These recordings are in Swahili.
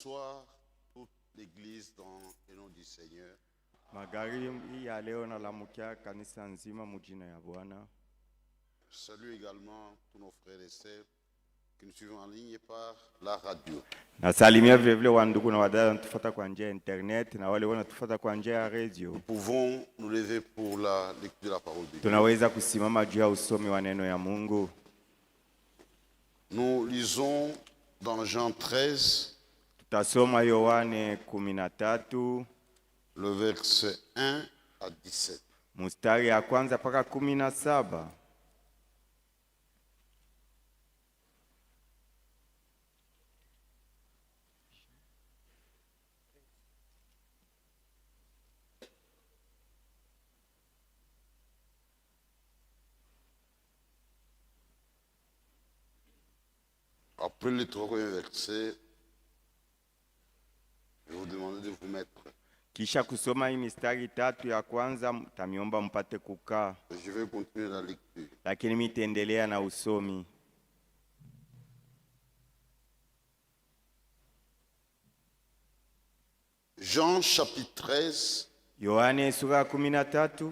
Bonsoir toute l'église dans le nom du Seigneur. Magharibi ya leo nalamukia kanisa nzima mujina ya Bwana. Salut également tous nos frères et sœurs qui nous suivent en ligne par la radio. Nasalimia vile vile wandugu na wadada wanatufuata kwa njia ya internet na wale wanatufuata kwa njia ya radio. Nous pouvons nous lever pour la lecture de la parole de Dieu. Tunaweza kusimama juu ya usomi wa neno ya Mungu. Nous lisons dans Jean 13, Tutasoma Yohane 13 le verset 1 à 17. mstari ya kwanza mpaka 17. Après les trois premiers versets, je vais vous demander de vous mettre. Kisha kusoma hii mistari tatu ya kwanza tamiomba mpate kukaa, Je vais continuer la lecture. lakini mitaendelea na usomi. Jean chapitre 13, Yohane sura ya 13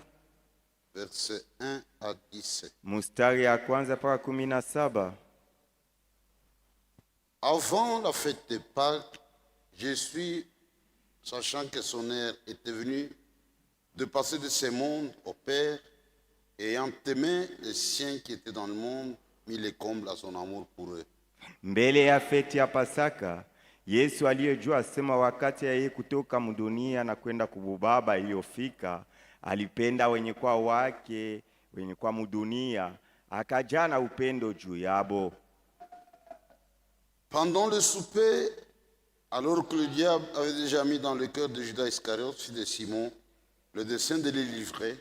verset 1 à 17. mstari ya kwanza mpaka 17. Avant la fête de Pâques, Jésus, sachant que son heure était venue de passer de ce monde au Père, et ayant aimé les siens qui étaient dans le monde, mit les combles à son amour pour eux. Mbele ya feti ya Pasaka, Yesu aliyejua sema wakati yeye kutoka mdunia na kwenda kububaba iliyofika, alipenda wenye kwa wake, wenye kwa mdunia, akajana upendo juu yabo. Pendant le souper, alors que le diable avait déjà mis dans le cœur de Judas Iscariote, fils de Simon, le dessein de les livrer,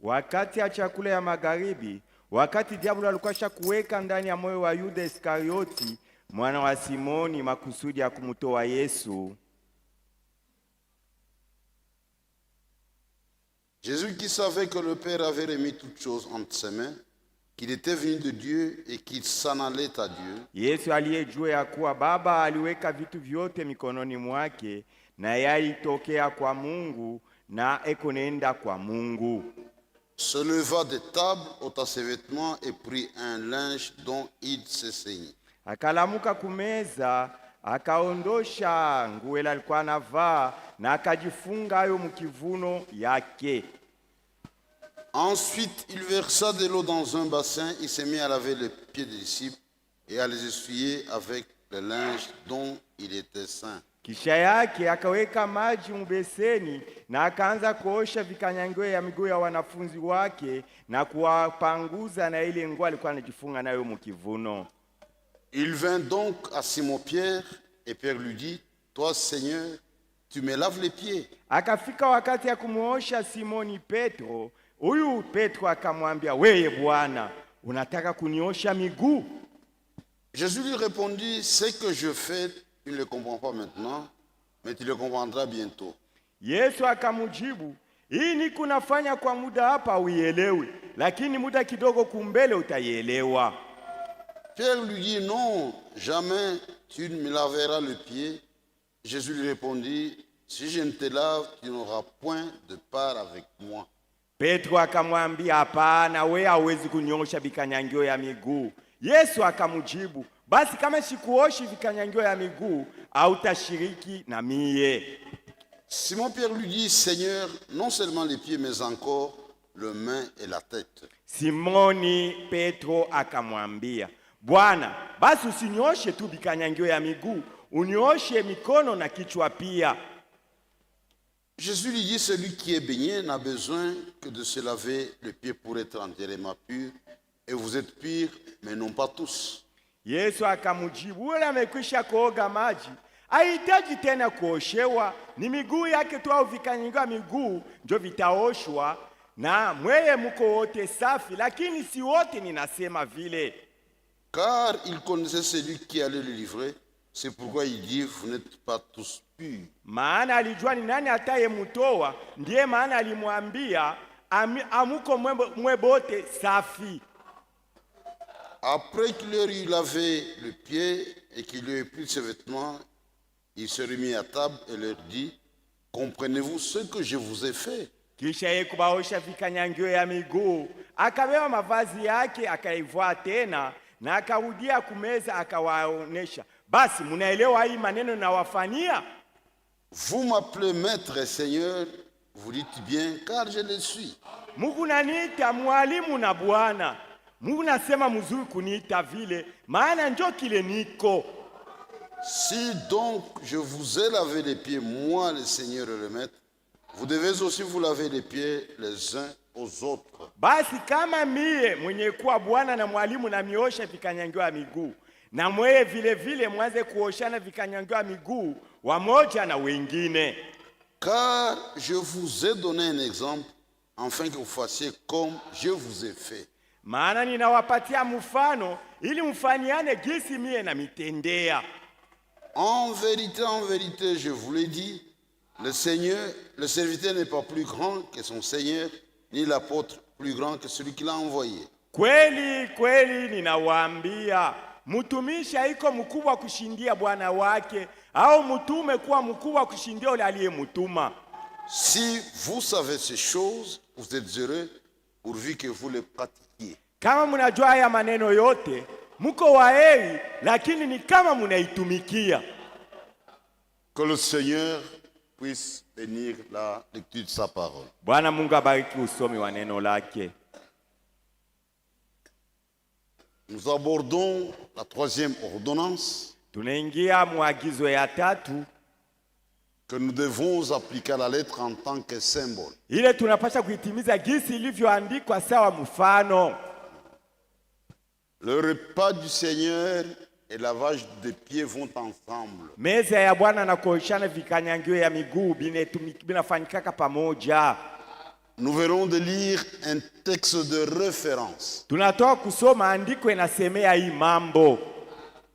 Wakati ya chakula ya magharibi, wakati diablo alikuwa kuweka ndani ya moyo wa Yuda Iskarioti, mwana wa Simoni, makusudi ya kumtoa Yesu, Jésus qui savait que le Père avait remis toutes choses entre ses mains, qu'il était venu de Dieu et qu'il s'en allait à Dieu, Yesu aliyejua ya kuwa Baba aliweka vitu vyote mikononi mwake, na yeye alitokea kwa Mungu na eko nenda kwa Mungu. se leva de table, ôta ses vêtements et prit un linge dont il se ceignit. Akalamuka kumeza, akaondosha nguo ile alikuwa anavaa na akajifunga hayo mkivuno yake. Ensuite, il versa de l'eau dans un bassin, il se mit à laver les pieds des disciples et à les essuyer avec le linge dont il était saint. Kisha yake akaweka maji mbeseni na akaanza kuosha vikanyangio ya miguu ya wanafunzi wake na kuwapanguza na ile nguo alikuwa anajifunga nayo mkivuno. Il vint donc à Simon-Pierre et Pierre lui dit, « Toi, Seigneur, tu me laves les pieds. » Akafika wakati ya kumuosha Simoni Petro. Huyu Petro akamwambia, weye Bwana, unataka kuniosha miguu? Jésus lui répondit, « Ce que je fais, tu ne le comprends pas maintenant, mais tu le comprendras bientôt. » Yesu akamujibu, hii ni kunafanya kwa muda hapa uielewi, lakini muda kidogo kumbele utaielewa. Pierre lui dit, « Non, jamais tu ne me laveras le pied. » Jésus lui répondit, « Si je ne te lave, tu n'auras point de part avec moi. » Petro akamwambia, hapana, wewe hauwezi kunyosha vikanyangio ya miguu. Yesu akamujibu, basi kama sikuoshi vikanyangio ya miguu, hautashiriki na mie. Simon-Pierre lui dit, « Seigneur, non seulement les pieds, mais encore le main et la tête. » Simoni Petro akamwambia, Bwana, basi usinyoshe tu vikanyangio ya miguu, unyoshe mikono na kichwa pia. Jésus lui dit, « Celui qui est baigné n'a besoin que de se laver les pieds pour être entièrement pur. Et vous êtes purs, mais non pas tous. » Yesu akamujibu, ule amekwisha kuoga maji, hahitaji tena kuoshewa, ni miguu yake tu au vikanyangio ya miguu ndio vitaoshwa, na mweye muko wote safi, lakini si wote ninasema vile. Car il connaissait celui qui allait le livrer. C'est pourquoi il dit, « Vous n'êtes pas tous purs. » Maana alijua ni nani atayemutoa, ndiye maana alimwambia amuko mwebote safi. Après qu'il leur eut lavé le pied et qu'il lui ait pris ses vêtements, Il se remit à table et leur dit, comprenez-vous ce que je vous ai fait? Kisha yeye kubaosha vikanyangio ya miguu, akabeba mavazi yake akaivaa tena na akarudia kumeza akawaonesha, basi mnaelewa hii maneno nawafanyia? Vous m'appelez maître et seigneur, vous dites bien, car je le suis. Mungu naniita mwalimu na Bwana. Mungu nasema mzuri kuniita vile, maana njo kile niko. Si donc je vous ai lavé les pieds, moi le Seigneur et le Maître, vous devez aussi vous laver les pieds les uns aux autres. Basi kama mie mwenye kuwa Bwana na mwalimu na miosha vikanyangio ya miguu, na mweye vile vile mwanze kuoshana vikanyangio ya miguu wamoja na wengine. Car je vous ai donné un exemple, afin que vous fassiez comme je vous ai fait. Maana ninawapatia mfano ili mfaniane gisi mie na mitendea. En vérité, je vous l'ai dit, le serviteur n'est pas plus grand que son Seigneur, ni l'apôtre plus grand que celui qui l'a envoyé. Kweli kweli ninawaambia, mtumishi haiko mkubwa kushindia bwana wake, au mtume kuwa mkubwa kushindia yule aliyemtuma. Si vous savez ces choses, vous êtes heureux pourvu que vous les pratiquiez. Kama mnajua haya maneno yote, mko waheri, lakini ni kama mnaitumikia. Que le Seigneur puisse bénir la lecture de sa parole. Bwana Mungu abariki usomi wa neno lake. Nous abordons la troisième ordonnance Tunaingia mwagizo ya tatu que nous devons appliquer à la lettre en tant que symbole. ile tunapaswa kuitimiza gisi ilivyoandikwa sawa mfano. Le repas du Seigneur et lavage des pieds vont ensemble. Meza ya Bwana na kuoshana vikanyangio ya miguu binafanyikaka pamoja. Nous venons de lire un texte de référence Tunatoka kusoma andiko inasemea hii mambo.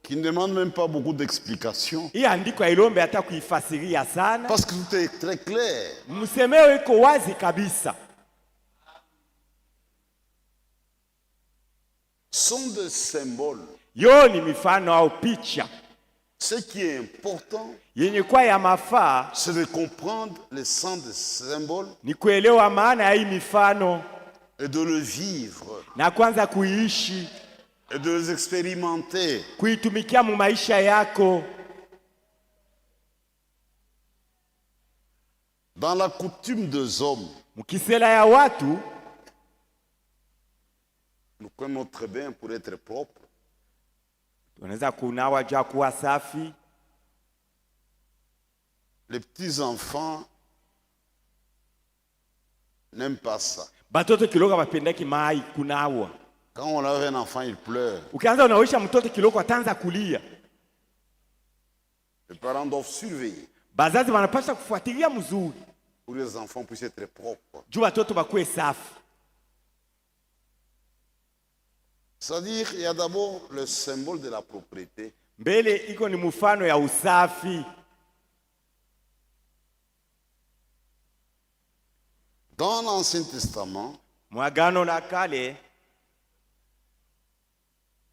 qui ne demande même pas beaucoup d'explications Hii andiko hailombe hata kuifasiria sana. parce que tout est très clair. Msemeo iko wazi kabisa. Sont des symboles. Yo ni mifano au picha. Ce qui est important, Yenye kwa ya mafaa c'est de comprendre le sens des symboles ni kuelewa maana ya hii mifano et de le vivre na kwanza kuiishi, et de les expérimenter. kuitumikia mu maisha yako. Dans la coutume des hommes, Mkisela ya watu, nous prenons très bien pour être propre. tunaweza kunawa jua kuwa safi. Les petits-enfants n'aiment pas ça. Batoto kilogo bapendeki mai kunawa. Quand on lave un enfant, il pleure. Ukianza unaosha mtoto kilogo ataanza kulia. Les parents doivent surveiller Bazazi wanapaswa kufuatilia mzuri pour que les enfants puissent être propres. juu watoto bakuwe safi. C'est-à-dire, il y a d'abord le symbole de la propreté. Mbele iko ni mfano ya usafi. Dans l'Ancien Testament, Mwagano la kale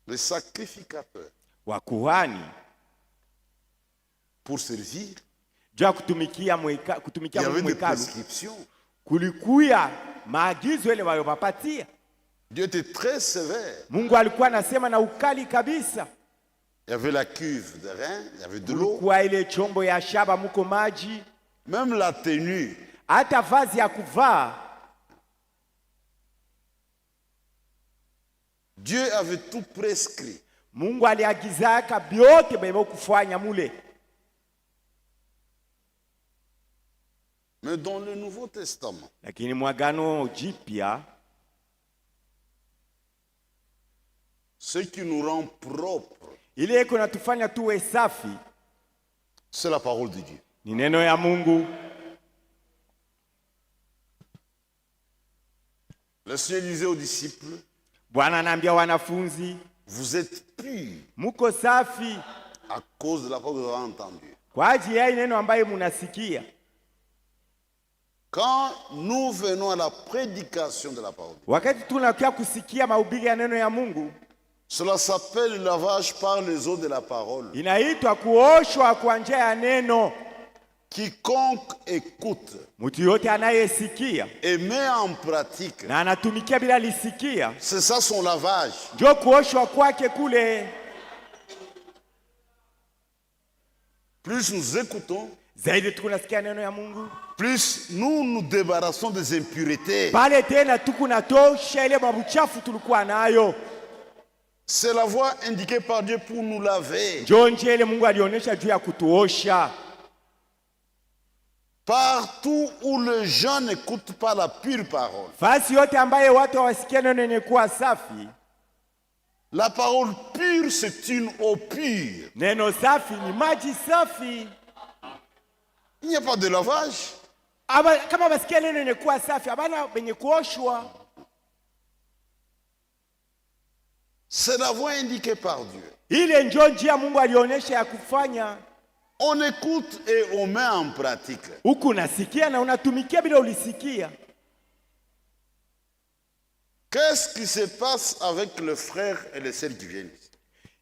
les sacrificateurs, wa kuhani pour servir, juu kutumikia il y avait des mwekalu, prescriptions. kulikuya maagizo ile waliopatia. Dieu était très sévère. Mungu alikuwa anasema na ukali kabisa. Il y avait la cuve de rein, il y avait de l'eau. Kulikuwa ile chombo ya shaba muko maji, Même la tenue. hata vazi ya kuvaa. Dieu avait tout prescrit. Mungu aliagizaka byote bebe kufanya mule. Mais dans le Nouveau Testament, Lakini mwagano jipya, ce qui nous rend propres, ile iko natufanya tuwe safi c'est la parole de Dieu. ni neno ya Mungu. Le Seigneur disait aux disciples, Bwana anaambia wanafunzi, vous êtes purs muko safi à cause de la parole que vous avez entendue. kwa ajili ya neno ambayo munasikia. Quand nous venons à la prédication de la parole, Wakati tunakia kusikia mahubiri ya neno ya Mungu, Cela s'appelle le lavage par les eaux de la parole. Inaitwa kuoshwa kwa njia ya neno. Quiconque écoute Mtu yote anayesikia et met en pratique, na anatumikia bila lisikia, c'est ça son lavage. ndio kuoshwa kwake kule. Plus nous écoutons, Zaidi tukunasikia neno ya Mungu, plus nous nous débarrassons des impuretés. pale tena tukunatosha ile mabuchafu tulikuwa nayo. C'est la voie indiquée par Dieu pour nous laver. Ndio njia ile Mungu alionyesha juu ya kutuosha. Partout où les gens n'écoutent pas la pure parole, Fasi yote ambaye watu hawasikia neno lenye kuwa safi, la parole pure, c'est une eau pure. neno safi ni maji safi. Il n'y a pas de lavage. Aba, kama basikia neno lenye kuwa safi, abana benye kuoshwa. C'est la voie indiquée par Dieu. Ile ndio njia Mungu alionyesha ya kufanya. On écoute et on met en pratique. Huku unasikia na unatumikia bila ulisikia. Qu'est-ce qui se passe avec les frères et les sœurs qui viennent ici?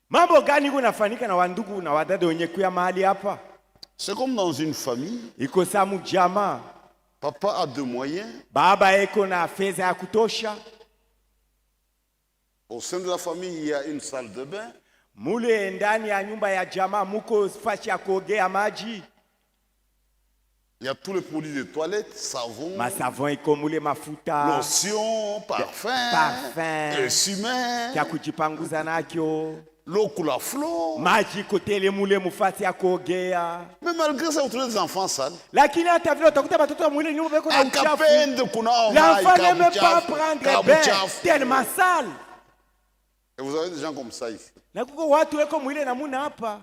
Mambo gani kunafanyika na wandugu na wadada wenye kuya mahali hapa? C'est comme dans une famille. Iko samu jamaa. Papa a de moyens. Baba eko na fedha ya kutosha. Au sein de la famille, il y a une salle de bain. Mule ndani ya nyumba ya jamaa muko fasi ya kuogea maji. Il y a tous les produits de toilette, savon, Masavon iko mule, mafuta, lotion, parfum, essuie-main, ya kujipanguza nakyo. l'eau coule à flot. Maji kotele mule mufasi ya kuogea. Mais malgré ça, vous trouvez des enfants sales. Lakini hata vile utakuta watoto wa mule nyumba beko na uchafu. Akapende kuna L'enfant ne peut pas prendre bain tellement sale. Et vous avez des gens comme ça ici. Na kuko watu weko mwile na muna hapa.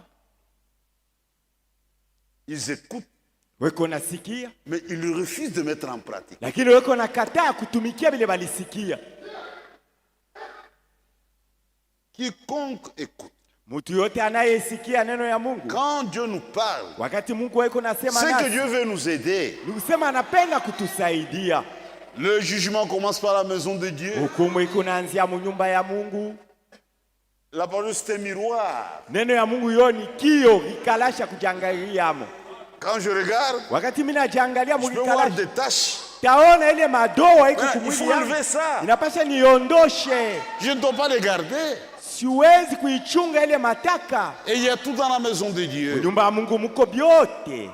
Ils écoutent, Weko nasikia, mais ils refusent de mettre en pratique. lakini weko nakataa kutumikia vile balisikia. Quiconque écoute. Mtu yote anayesikia neno ya Mungu, Quand Dieu nous parle, wakati Mungu weko nasema c'est que nasi, Dieu veut nous aider. ni kusema anapenda kutusaidia. Le jugement commence par la maison de Dieu. Hukumu iko naanzia mu nyumba ya Mungu. La parole, c'est un miroir. Neno ya Mungu yo ni kio ikalasha kujiangaliamo. Quand je regarde, Wakati mimi najiangalia je peux voir mukalasha, des taches. taona ile madoa iko Il kumwili faut yangu. enlever ça. Inapasha niondoshe. Je ne dois pas les garder. Siwezi kuichunga ile mataka. Et il y a tout dans la maison de Dieu. Nyumba ya Mungu muko byote.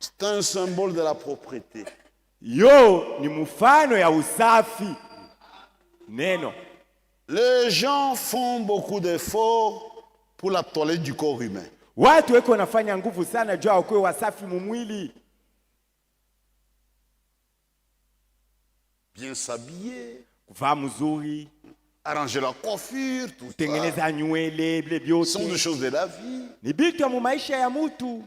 C'est un symbole de la propreté. Yo ni mfano ya usafi. Neno. Les gens font beaucoup d'efforts pour la toilette du corps humain. Watu weko wanafanya nguvu sana juu wakuwe wasafi mumwili. Bien s'habiller, Kuvaa mzuri, arranger la coiffure, tout ça. kutengeneza nywele, vile Ce sont des vyote. choses de la vie. Ni vitu ya maisha ya mtu.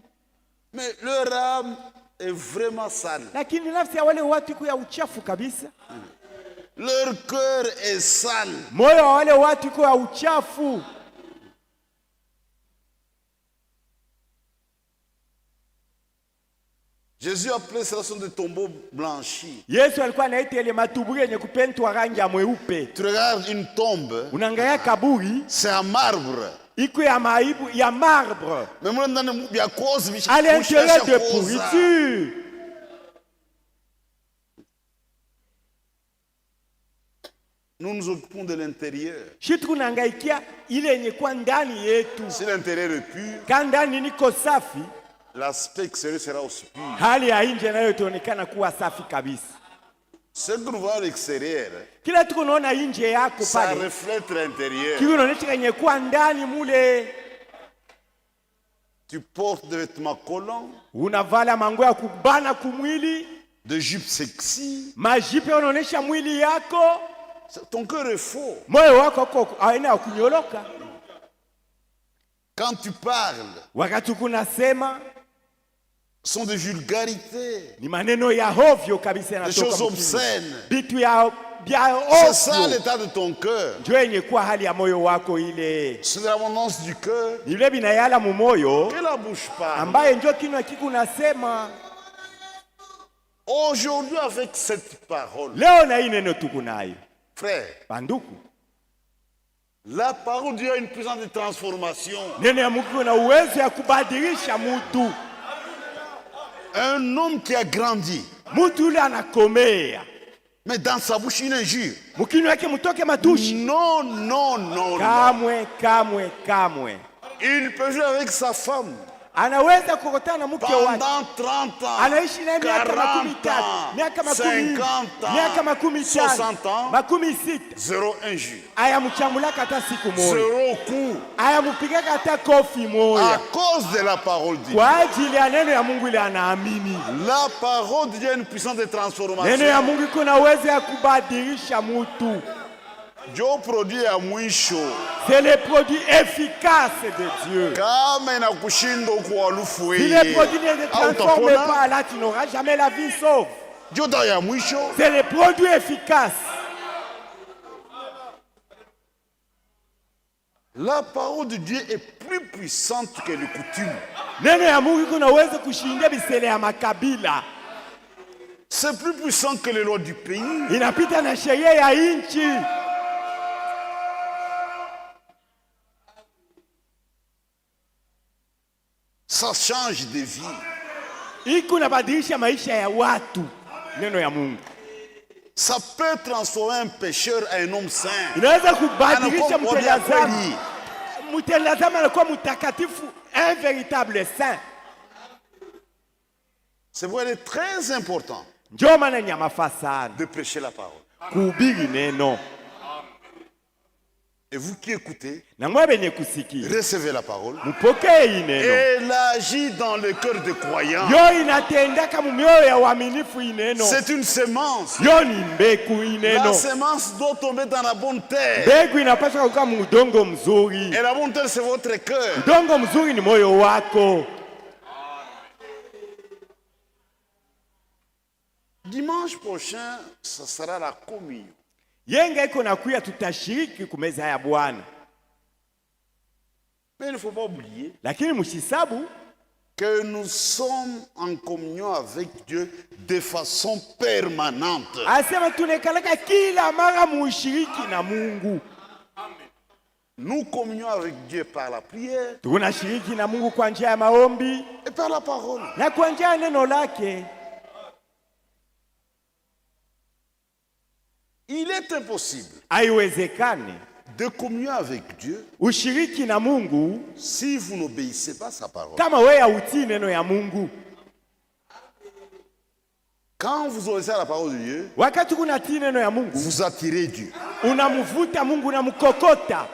Mais leur âme est vraiment sale. Lakini nafsi ya wale watu iko ya uchafu kabisa. Leur cœur est sale. Moyo wa wale watu iko ya uchafu. Jésus appelait cela sont des tombeaux blanchis. Yesu alikuwa anaita ile matuburi yenye kupentwa rangi ya mweupe. Tu regardes une tombe, Unaangalia kaburi c'est en marbre. iko ya maibu ya marbre. Mais moi, il y a cause, À l'intérieur de pourriture. Nous nous occupons de l'intérieur. Shi tunangaikia ile yenye kwa ndani yetu. Si l'intérieur est pur, Kama ndani niko safi, l'aspect extérieur sera aussi pur. hali ya nje nayo itaonekana kuwa safi kabisa. Ce que nous voyons à l'extérieur, Kila tuko naona nje yako ça pale, reflète l'intérieur. kile unaonyesha kenye kwa ndani mule. Tu portes des vêtements collants, Unavala manguo ya kubana kumwili, des jupes sexy. majipe unaonyesha mwili yako. Ton cœur est faux. Moyo wako uko aina ya kunyoloka. Quand tu parles, Wakati kunasema ce sont des vulgarités, ni maneno ya hovyo kabisa des yanatoka choses mkinywa. obscènes. Vitu ya C'est ça ovyo. l'état de ton cœur. Ndio yenye kuwa hali ya moyo wako ile. C'est l'abondance du cœur Ni ile binayala mu moyo que la bouche parle. ambaye ndio kinywa kiko nasema. Aujourd'hui, avec cette parole, Leo na hii neno tuko nayo. Frère, Banduku, la parole de Dieu a une puissance de transformation. neno ya Mungu na uwezo ya kubadilisha mtu. Un homme qui a grandi, Mtu yule anakomea, mais dans sa bouche une injure. mkinywa yake mtoke matushi. Non, non, non, non. Kamwe, kamwe, kamwe. Il peut jouer avec sa femme Anaweza kukutana na mke wake. pendant 30 ans, Anaishi naye miaka 40 makumi tatu, ans, miaka makumi, 50 miaka ans, makumi 60 tano, ans, makumi sita. zéro injure, Ayamchambulaka hata siku moja. zéro coup, Ayamupigaka hata kofi à moja. cause de la parole de Dieu. Kwa ajili ya neno ya Mungu ile anaamini. La parole de Dieu a une puissance de Neno ya transformation. Mungu iko na uwezo ya kubadilisha mtu. Dieu produit ya mwisho. C'est le produit efficace de Dieu. Kama inakushinda huko walufu Si le produit ne te transforme pas, là tu n'auras jamais la vie sauve. Dieu da ya mwisho. C'est le produit efficace. La parole de Dieu est plus puissante que les coutumes. Neno ya Mungu iko na uwezo kushinda bisele ya makabila. C'est plus puissant que les lois du pays. Inapita na sheria ya nchi. Ça change de vie. Iko nabadilisha maisha ya watu. Neno ya Mungu Ça peut transformer un pécheur à un homme saint. inaweza kubadilisha Anakuwa mtenda kweli. dhambi. Mtenda dhambi anakuwa mtakatifu, un véritable saint. C'est vrai, il est très important Ndio maana ni mafaa sana de prêcher la parole. kuhubiri neno. Et vous qui écoutez, Na mwe benye kusikia, recevez la parole. mpokee hii neno. Elle agit dans le cœur des croyants. Yo inatendaka mumioyo ya waaminifu hii neno. C'est une semence. Yo ni mbegu hii La neno. semence doit tomber dans la bonne terre. Mbegu inapaswa kukaa mudongo mzuri. Et la bonne terre, c'est votre cœur. Udongo mzuri ni moyo wako. Dimanche prochain, ça sera la communion. Yenga iko nakuya, tutashiriki kumeza ya Bwana. Mais il ne faut pas oublier Lakini mshisabu que nous sommes en communion avec Dieu de façon permanente. asema tunekalaka kila mara mushiriki na Mungu. Nous communions avec Dieu par la prière Tunashiriki na Mungu kwa njia ya maombi et par la parole. na kwa njia ya neno lake. Il est impossible Haiwezekani de communier avec Dieu ushiriki na Mungu si vous n'obéissez pas à sa parole. kama wewe hautii neno ya Mungu. Quand vous obéissez à la parole de Dieu, Wakati kunatii neno ya Mungu, vous attirez Dieu. unamvuta Mungu, unamkokota.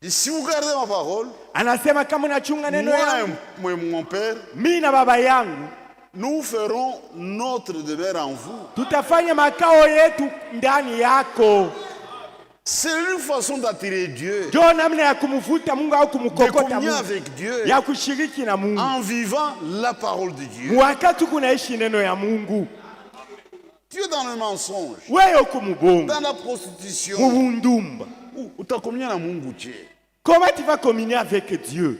Et si vous gardez ma parole, Anasema kama unachunga neno moi yangu, et mon Père, mimi na baba yangu nous ferons notre demeure en vous. tutafanya makao yetu ndani yako. C'est une façon d'attirer Dieu, Ndio namna ya kumvuta Mungu au de kumkokota communier Mungu, avec Dieu ya kushiriki na Mungu en vivant la parole de Dieu. wakati kunaishi neno ya Mungu. Dieu dans le mensonge, Wewe kumubongo dans la prostitution, mubundumba, utakomia na Mungu je? comment tu vas communier avec Dieu?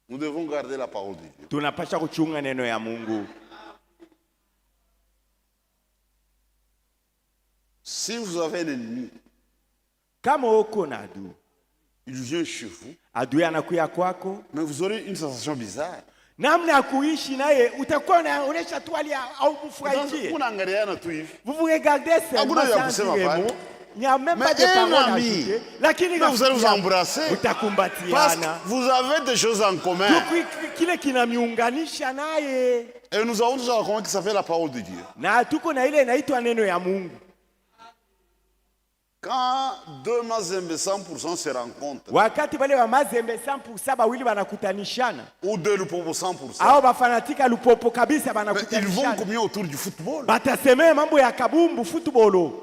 Nous devons garder la parole de Dieu. Tunapasha kuchunga neno ya Mungu. Si vous avez un ennemi, Kama uko na adui, il vient chez vous, adui anakuya kwako, mais vous aurez une sensation bizarre. namna ya kuishi naye utakuwa unaonesha tu hali au kufurahia. Unaangaliana tu hivi. Vous vous regardez seulement Hakuna ya sans kusema dire pale. mot. Il n'y a même Mais pas de un parole ami, ajoutée. Lakini mais vous allez vous rafiki embrasser yako, parce utakumbatiana. que vous avez des choses en commun. Kile kinamiunganisha naye. Et nous avons déjà en commun qui s'appelle la parole de Dieu. Na tuko na ile inaitwa neno ya Mungu. Quand deux Mazembe 100% se rencontrent, Wakati wale wa Mazembe 100% bawili banakutanishana, ou deux Lupopo 100%, au bafanatika Lupopo kabisa mais ils vont banakutanishana, communier autour du football. batasemea mambo ya kabumbu footballo.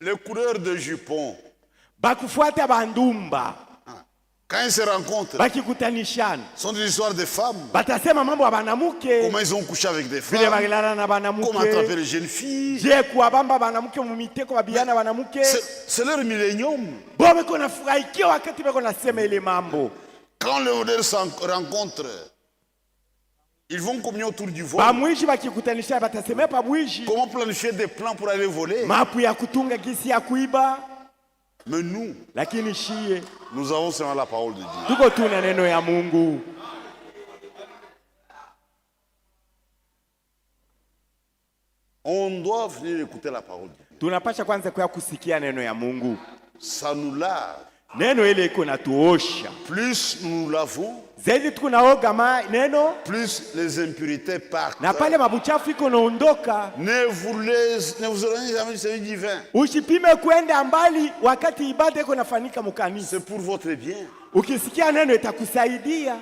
Les coureurs de jupons, Bakufuata bandumba, quand ils se rencontrent, bakikutanishana, sont des histoires de femmes. batasema mambo ya banamuke, Comment ils ont couché avec des vile femmes, balilala na comment attraper banamuke, les jeunes filles. je kuwabamba banamuke mumiteko babiana banamuke. C'est leur millénium. Bo ndio beko nafurahikia wakati beko nasema ile mambo. Quand les modèles se rencontrent, ils vont communier autour du vol. Bamwishi bakikutanisha batasemea pabwishi. Comment planifier des plans pour aller voler? Mapu ya kutunga gisi ya kuiba. Mais nous, Lakini shie, nous avons seulement la parole de Dieu. tuko tu na neno ya Mungu. On doit venir écouter la parole de Dieu. Tunapasha kwanza kwa kusikia neno ya Mungu. Ça nous lave. Neno ile iko natuosha. Plus nous lavons, Zaidi tukunaoga neno, plus les impurités partent. na pale mabuchafu iko naondoka. Ne vous éloignez jamais du Seigneur divin. Usipime kwenda mbali wakati ibada iko nafanyika mkanisa. C'est pour votre bien. Ukisikia neno itakusaidia.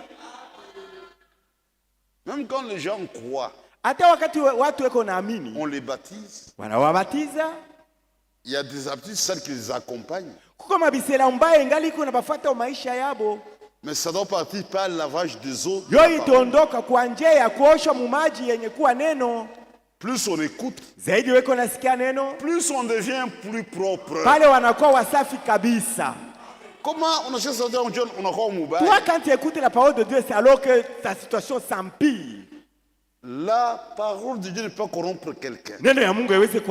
Même quand les gens croient, Hata wakati watu weko naamini, on les baptise. wanawabatiza. Il y a des habitudes, celles qui les accompagnent. Kuko mabisela mbaya ingali iko nabafuata maisha yabo. Mais ça doit partir par le lavage des eaux. Yo itaondoka kwa njia ya kuoshwa mumaji yenye kuwa neno. Plus on écoute, Zaidi weko nasikia neno, plus on devient plus propre. pale wanakuwa wasafi kabisa. Comment on achète ça on a quoi au mobile? Toi, quand tu écoutes la parole de Dieu, c'est alors que ta situation s'empire. La parole de Dieu ne peut pas corrompre quelqu'un. Neno ya Mungu haiwezi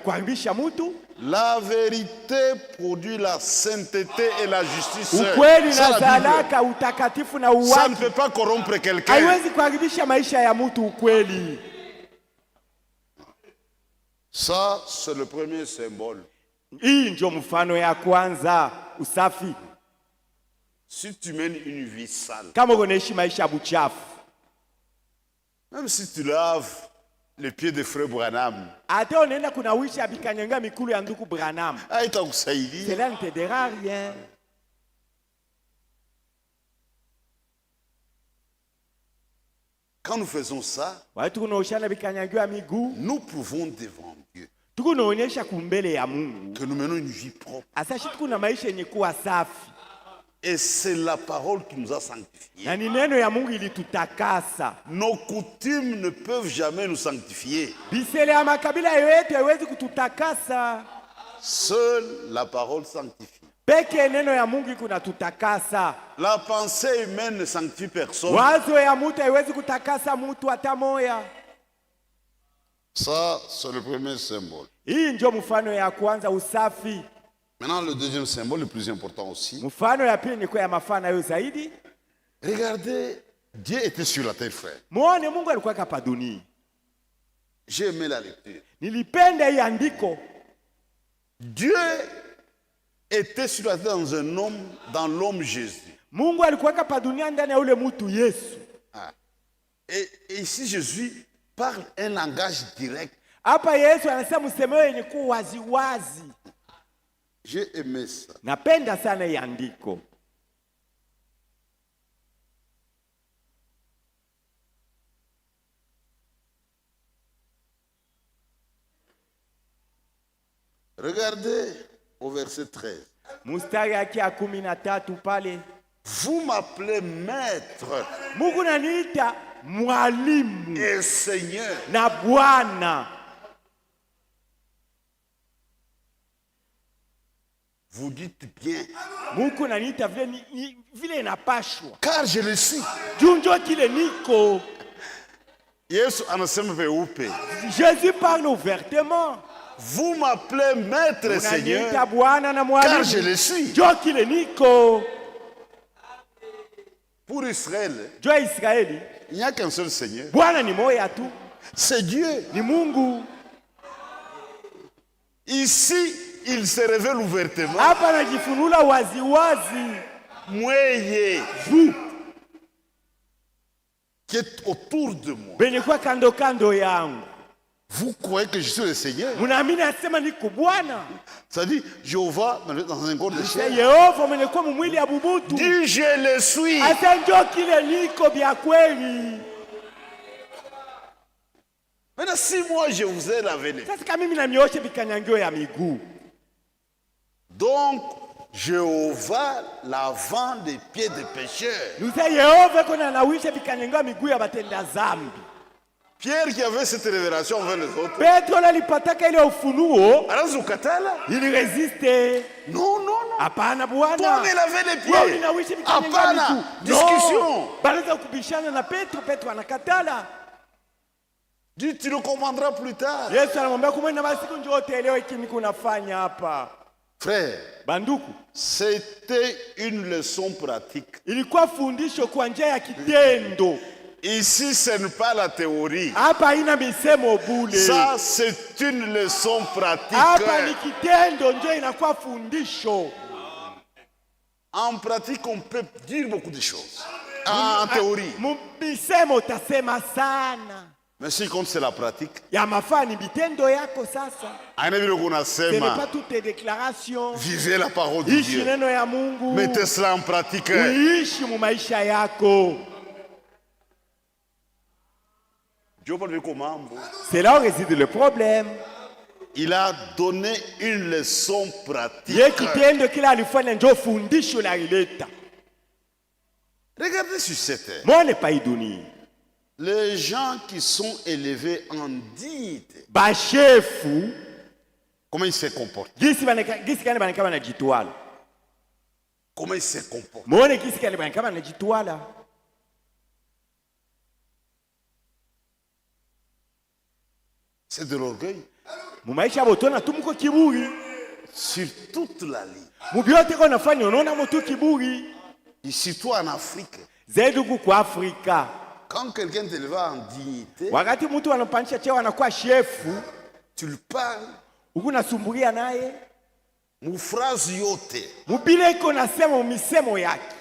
kuharibisha mtu. La vérité produit la sainteté et la justice. Ukweli Ça, na la Bible. zalaka, utakatifu na Ça ne uwaki peut pas corrompre quelqu'un. haiwezi kuharibisha maisha ya mtu. Ukweli, Ça, c'est le premier symbole. hii ndio mfano ya kwanza, usafi. Si tu mènes une vie sale, Kama unaishi maisha buchafu, même si tu laves les pieds de frère Branham, hata unaenda kunawisha bikanyanga mikulu ya ndugu Branham, haitakusaidia. cela ne t'aidera rien. Quand nous faisons ça, Watu kunaoshana bikanyanga miguu, nous prouvons devant Dieu tukunaonyesha kumbele ya Mungu que nous menons une vie propre. asa shi tukuna maisha yenye kuwa safi. Et c'est la parole qui nous a sanctifiés. Na ni neno ya Mungu ilitutakasa. Nos coutumes ne peuvent jamais nous sanctifier. Bisele ya makabila yote haiwezi kututakasa. Seule la parole sanctifie. Peke neno ya Mungu kunatutakasa. La pensée humaine ne sanctifie personne. Wazo ya mtu haiwezi kutakasa mtu hata moya. Ça, c'est le premier symbole. Hii ndio mfano ya kwanza, usafi. Maintenant, le deuxième symbole, le plus important aussi. Mfano ya pili ni kwa ya mafana hayo zaidi. Regardez, Dieu était sur la terre, frère. Muone Mungu alikuwa hapa dunia. J'ai aimé la lecture. Nilipenda hii andiko. Dieu était sur la terre dans un homme, dans l'homme Jésus. Mungu alikuwa hapa dunia ndani ya ule mtu Yesu. Ah. Et ici, Jésus parle un langage direct. Hapa Yesu anasema msemeo yenye kuwa wazi wazi. J'ai aimé ça. Napenda sana hii andiko. Regardez au verset 13. Mustari yake ya 13 pale. Vous m'appelez maître Mungu naniita mwalimu et Seigneur. na Bwana. Vous dites bien. Mungu naniita vile inapashwa. Car je le suis. Junjo kile niko. Yesu anasema veupe. Jésus parle ouvertement. Vous m'appelez maître et Seigneur. Unaniita Bwana na Car je mwalimu. le suis. Jo kile niko. Pour Israël, Jo Israeli, il n'y a qu'un seul Seigneur. Bwana ni moya tu. C'est Dieu. Ni Mungu. Ici, il se révèle ouvertement. Hapa najifunula wazi wazi. Mweye, Vous, qui est autour de moi. benye kwa kando kando yangu. Vous croyez que je suis le Seigneur? Munaamini asema niko Bwana. Ça dit, Jéhovah, dans un corps de Sasa chair, Yehova mwenye kwa mwili ya bubutu. dit je le suis. Asa njo kile niko bya kweli. Maintenant, si moi je vous ai lavé les pieds, Sasa kama mimi nanioshe vikanyangio ya miguu. donc Jéhovah lavant les pieds des pécheurs. Nusa Yehova kona nawisha vikanyangio ya miguu ya batenda zambi. Pierre qui avait cette révélation envers les autres, Petro alipataka ile ufunuo, alors Zukatala, ili resiste. non, non, non. Hapana bwana. Toi, on est lavé les Wewe pieds. unawishi vikanyanga Hapana. miguu. Discussion. Banaanza kubishana na Petro, Petro anakatala. Dis, tu le comprendras plus tard. Yesu anamwambia kumwenda basi siku njoo utaelewa hiki niko nafanya hapa. Frère, Banduku, c'était une leçon pratique. ilikuwa fundisho kwa njia ya kitendo. Ici, ce n'est pas la théorie. Hapa haina misemo bule. Ça, c'est une leçon pratique. Hapa ni kitendo ndio inakuwa fundisho. En pratique, on peut dire beaucoup de choses. En théorie. Misemo utasema sana. Mais si compte, c'est la pratique. Ya mafaa ni vitendo yako sasa. Aina vile Ce n'est kunasema, pas toutes tes déclarations. vivez la parole de Ishi Dieu. neno ya Mungu. Mettez cela en pratique. Uishi mu maisha yako. Dieu parle de comment? C'est là où réside le problème. Il a donné une leçon pratique. Ye kitendo kila alifanya ndio fundisho la ileta. Regardez sur cette terre. Mwone pa hii dunia. Les gens qui sont élevés en dignité, Bashefu comment ils se comportent? gisi kani banaka banajitwala. Comment ils se comportent? Mwone gisi kani banaka banajitwala. C'est de l'orgueil. Mu maisha botona tumuko kiburi. Sur toute la ligne. Mu byote ko nafanya unaona mtu kiburi. Ici, toi en Afrique, Zaidi kwa Afrika. quand quelqu'un t'élève en dignité, Wakati mtu anapandisha cheo anakuwa shefu, tu le parles, huku nasumbulia naye. phrase yote. Mubile iko nasema misemo yake.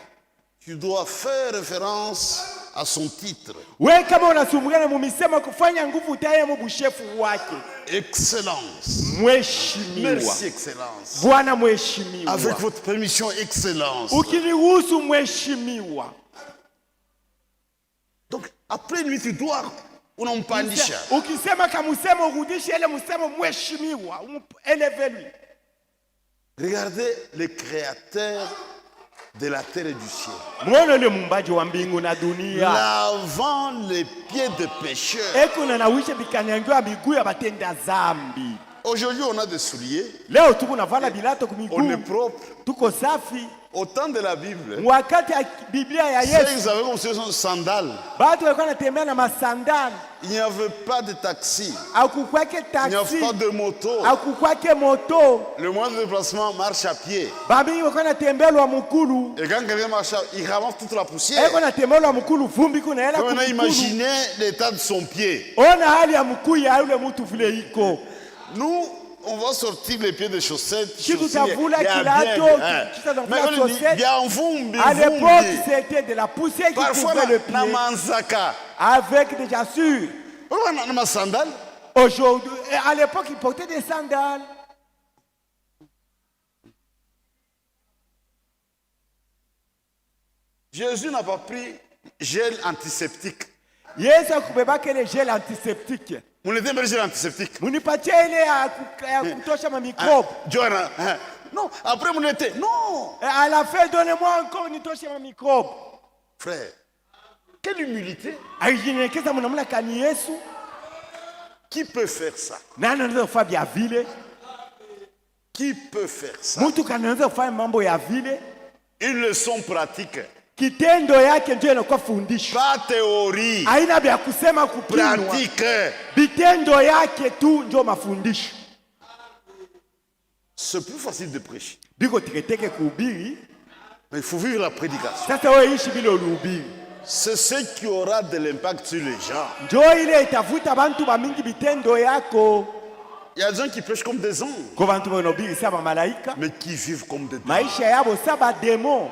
Tu dois faire référence à son titre. We kama unasumbulia na mumisemo kufanya nguvu utaye mu bushefu wake. Excellence. Mheshimiwa. Merci, Excellence. Bwana mheshimiwa. Avec votre permission, Excellence. Ukiniruhusu mheshimiwa. Donc, après lui, tu dois unampandisha. Ukisema kama musemo urudishe ile musemo mheshimiwa, eleve lui. Regardez le créateur de la terre et du ciel. Mwone yule muumbaji wa mbingu na dunia. Lavant les pieds des pécheurs. Eko na nawisha bikanyango ya miguu ya batenda zambi. Aujourd'hui, on a des souliers. Leo tuko navala bilato kwa On est miguu. propre. Tuko safi. Au temps de la Bible, Wakati ya Biblia ya ceux Yesu, qui avaient comme ce sont sandales. watu walikuwa wanatembea na masandali. Il n'y avait pas de taxi. Akukwake Il n'y avait taxi. pas de moto. Akukwake moto. Le moyen de déplacement marche à pied. Babi walikuwa wanatembea lwa mukulu. Et quand quelqu'un marche, il ramasse toute la poussière. Eko natembea lwa mukulu vumbi kuna hela Maintenant, kumukulu. imaginez l'état de son pied. Ona hali ya mkuu ya yule mtu vile iko. Nous, on va sortir les pieds des chaussettes. Kitu chaussures, tutavula il y a kilato, bien, hein. tutavula Mais on dit, chaussette. bien vumbi, À l'époque, vumbi. c'était de la poussière qui Parfois, couvrait le na pied. manzaka. Avec des chaussures. On a ma sandale. Aujourd'hui, à l'époque, ils portaient des sandales. Jésus n'a pas pris gel antiseptique. Yesu akubebaka ile gel antiseptique. On était pas gel antiseptique. Munipatie ile ya kutosha ma microbe. Joanna, hein. Non, après on était. Non, À la fin, donnez-moi encore nitoshe ma microbe. frère. Quelle humilité. Alijinyenyekeza mnamna kani Yesu. Qui peut faire ça? Nani anaweza kufanya vya vile? Qui peut faire ça? Mtu kanaweza kufanya mambo ya vile? Une leçon pratique. Kitendo yake ndio inakuwa fundisho. Pas théorie. Haina vya kusema kupinwa. Pratique. Vitendo yake tu ndio mafundisho. C'est plus facile de prêcher. Biko tiketeke kuhubiri. Mais il faut vivre la prédication. Sasa wewe ishi bila ulihubiri. C'est ce qui aura de l'impact sur les gens. Njoo ile itavuta bantu bamingi vitendo yako. Il y a des gens qui prêchent comme des anges, Kwa bantu wanahubiri saba malaika. mais qui vivent comme des démons. Maisha yabo saba demo.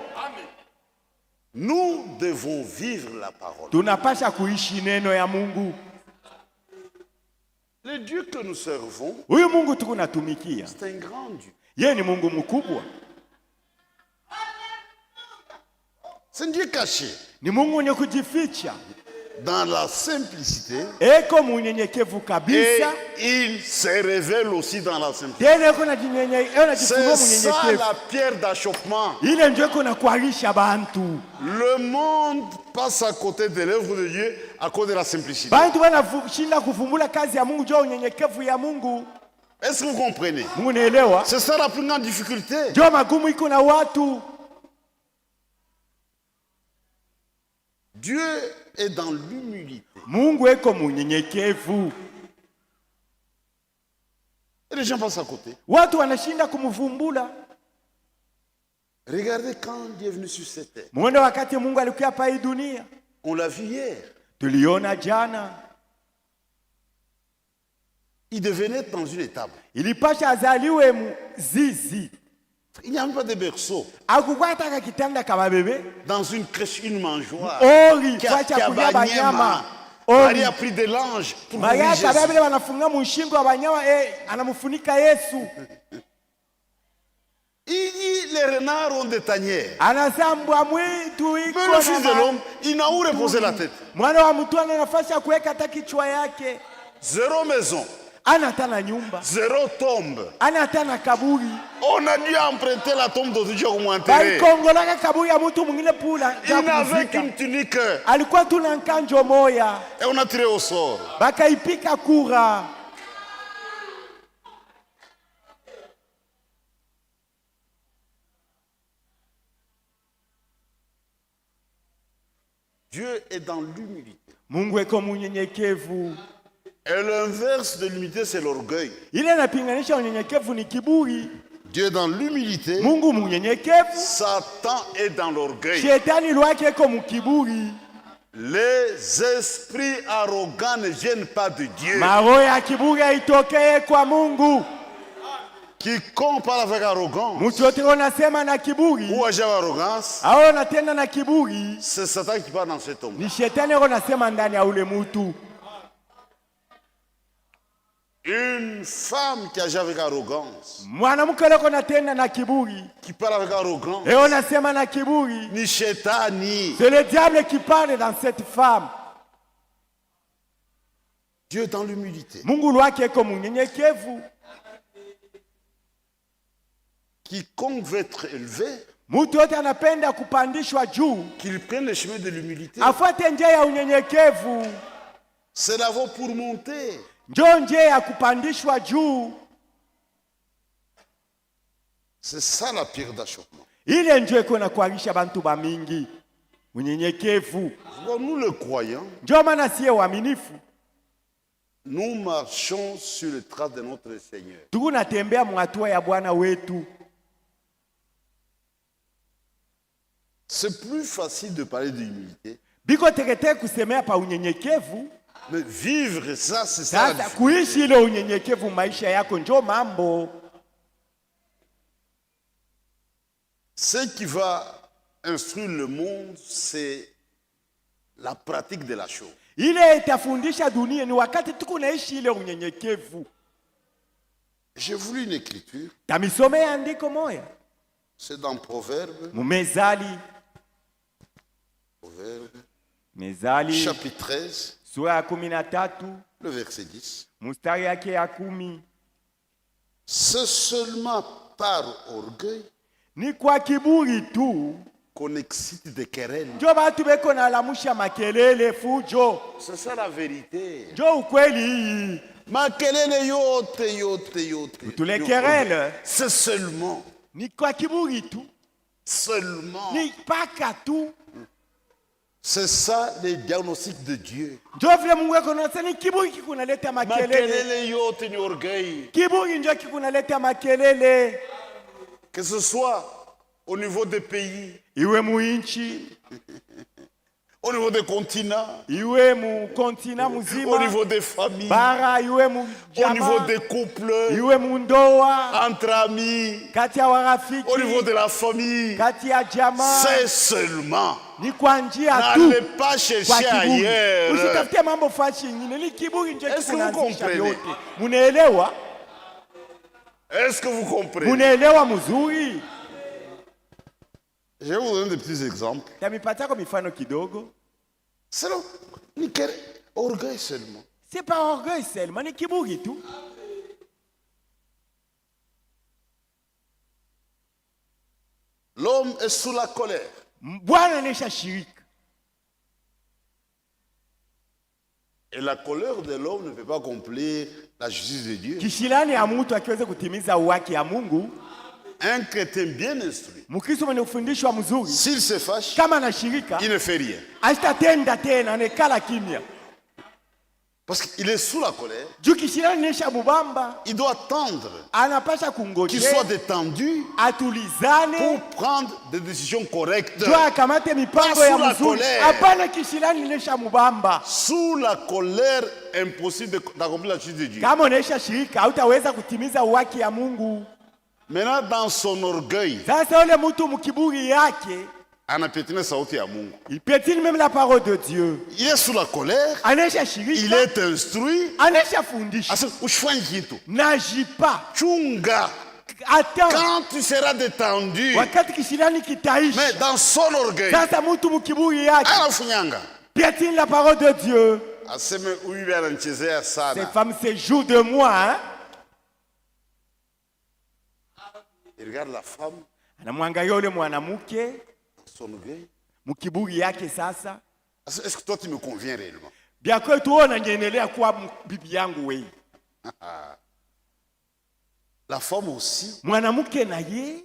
Nous devons vivre la parole. Tunapasha kuishi neno ya Mungu. Le Dieu que nous servons, Huyu Mungu tuko natumikia. c'est un grand Dieu. Yeye ni Mungu mkubwa. C'est un Dieu caché. Ni Mungu mwenye kujificha. Dans la simplicité, Eko munyenyekevu et kabisa. il se révèle aussi dans la simplicité. Tena eko najifunua C'est ça munyenyekevu. la pierre d'achoppement. Ile ndio iko nakuarisha bantu. Le monde passe à côté de l'œuvre de Dieu à cause de la simplicité. Bantu wanashinda kuvumbula kazi ya Mungu juu ya unyenyekevu ya Mungu. Est-ce que vous comprenez? Munaelewa? C'est ça la plus grande difficulté. Ndio magumu iko na watu. Dieu est dans l'humilité. Mungu eko munyenyekevu. Et les gens passent à côté. Watu wanashinda kumvumbula. Regardez quand Dieu est venu sur cette terre. Muone wakati Mungu alikuwa hapa hii dunia. On l'a vu hier. Tuliona jana. Il devenait dans une étable. Ilipasha azaliwe mzizi. Il n'y a même pas de berceau. Hakukuwa hata kitanda kama bebe. Dans une crèche, une mangeoire. Ori, facha kulia banyama. Marie a pris de l'ange pour Maria Jésus. kabebele wanafunga mushingo wa banyama anamufunika Yesu. Il dit les renards ont des tanières. Anasambwa mwitu iko Mais le fils de l'homme, il n'a où reposer la tête. Mwana wa mtu ana nafasi ya kuweka hata kichwa yake. Zéro maison. Ana hata na nyumba. Zéro tombe. Ana hata na kaburi. On a dû emprunter la tombe d'autres gens pour m'enterrer. Baikongolaka kaburi ya mtu mwingine pula. Il n'avait qu'une tunique. Alikuwa tu na nkanjo moya. Et on a tiré au sort. Bakaipika kura. Dieu est dans l'humilité. Mungu eko munyenyekevu. Et l'inverse de l'humilité, c'est l'orgueil. Ile napinganisha unyenyekevu ni kiburi. Dieu est dans l'humilité. Mungu munyenyekevu. Satan est dans l'orgueil. Shetani lwake eko mukiburi. Les esprits arrogants ne viennent pas de Dieu. Maroho ya kiburi haitokee kwa Mungu. Quiconque parle avec arrogance Mtu yote unasema na kiburi ou agit avec arrogance, au unatenda na kiburi, c'est Satan qui parle dans cet homme. ni shetani unasema ndani ya ule mtu. Une femme qui agit avec arrogance, Mwanamke leko natenda na kiburi, qui parle avec arrogance, et unasema na kiburi, ni shetani. c'est le diable qui parle dans cette femme. Dieu est dans l'humilité. Mungu lwake eko munyenyekevu. Quiconque veut être élevé, Mtu yote anapenda kupandishwa juu, qu'il prenne le chemin de l'humilité. afuate njia ya unyenyekevu. C'est la voie pour monter. Njoo njia ya kupandishwa juu. C'est ça la pierre d'achoppement. Ile njoo iko na kuarisha bantu ba mingi. Unyenyekevu. Nous le croyons, Njoo maana siye waaminifu. nous marchons sur le trace de notre Seigneur. Tunatembea mwatua ya Bwana wetu. C'est plus facile de parler d'humilité, Biko tekete kusemea pa unyenyekevu. mais vivre ça, c'est ça. Sasa kuishi ile unyenyekevu maisha yako njoo mambo. Ce qui va instruire le monde, c'est la pratique de la chose. Ile itafundisha dunia ni wakati tuko naishi ile unyenyekevu. J'ai voulu une écriture, Tamisomea andiko moya. c'est dans Proverbe, Mumezali. Mezali. chapitre 13, Sura ya 13. le verset 10. Mustari yake ya 10. C'est seulement par orgueil Ni kwa kiburi tu qu'on excite des querelles. njo batu beko na lamusha makelele fujo. C'est ça la vérité. Njo ukweli hii. Makelele yote. Tule kerele. C'est seulement. Ni kwa kiburi tu. Seulement. Ni paka tu. C'est ça le diagnostic de Dieu. Njo vile Mungu yako anasema ni kiburi kikunaleta makelele. Makelele yote ni orgueil. Kiburi njo kikunaleta makelele. Que ce soit au niveau des pays, Iwe muinchi, au niveau des continents, iwe mu kontina muzima, au niveau des familles, bara iwe mu au niveau jamaa, des couples, iwe mu ndoa, entre amis, kati ya warafiki, au niveau de la famille. kati ya jamaa. C'est seulement. Ni kwa njia N'allez tu pas kwa chercher kiburi. ailleurs. Usitafute mambo fashi nyingine. Ni kiburi ndio Est-ce que vous kikunaanzisha comprenez? yote. Munaelewa? Est-ce que vous comprenez? Munaelewa mzuri? Je vais vous donner des petits exemples. Tamipatako mifano kidogo. C'est orgueil seulement. C'est pas orgueil seulement, ni kiburi tu. L'homme est sous la colère. Bwana anesha shirika. Et la colère de l'homme ne peut pas accomplir la justice de Dieu. Kishilani ya mtu akiweze kutimiza haki ya Mungu. Un chrétien bien instruit, Mkristo mwenye kufundishwa mzuri, s'il se fâche, kama anashirika, il ne fait rien. asitatenda tena, anekala kimya. Parce qu'il est sous la colère. Juu kishilani nesha mubamba, Il doit attendre anapasha qu'il kungoje, soit détendu atulizane, pour prendre des décisions correctes. juu akamate mipango Pas ya sous la mzuri. colère. Hapana, kishilani nesha mubamba. Sous la colère, impossible d'accomplir la justice de Dieu. Kama unaisha shirika, hautaweza kutimiza haki ya Mungu. Maintenant, dans son orgueil, Sasa ule mtu mkiburi yake, anapiétiner sauti ya Mungu. il piétine même la parole de Dieu. Il est sous la colère, Anaisha il shirika, est instruit. anaisha fundisha. Asa usifanye kitu. N'agis pas. Chunga. Attends. Quand tu seras détendu, Wakati kishilani kitaishi. mais dans son orgueil, Sasa mtu mkiburi yake, anafunyanga. piétine la parole de Dieu. Aseme huyu ananichezea Ces sana. femmes se jouent de moi, hein? Il regarde la femme, Anamwangalia yule mwanamke son orgueil. mkiburi yake. Sasa Est-ce que toi tu me conviens réellement? bia kwetu wewe unaniendelea kuwa bibi yangu wewe. La femme aussi, Mwanamke na ye,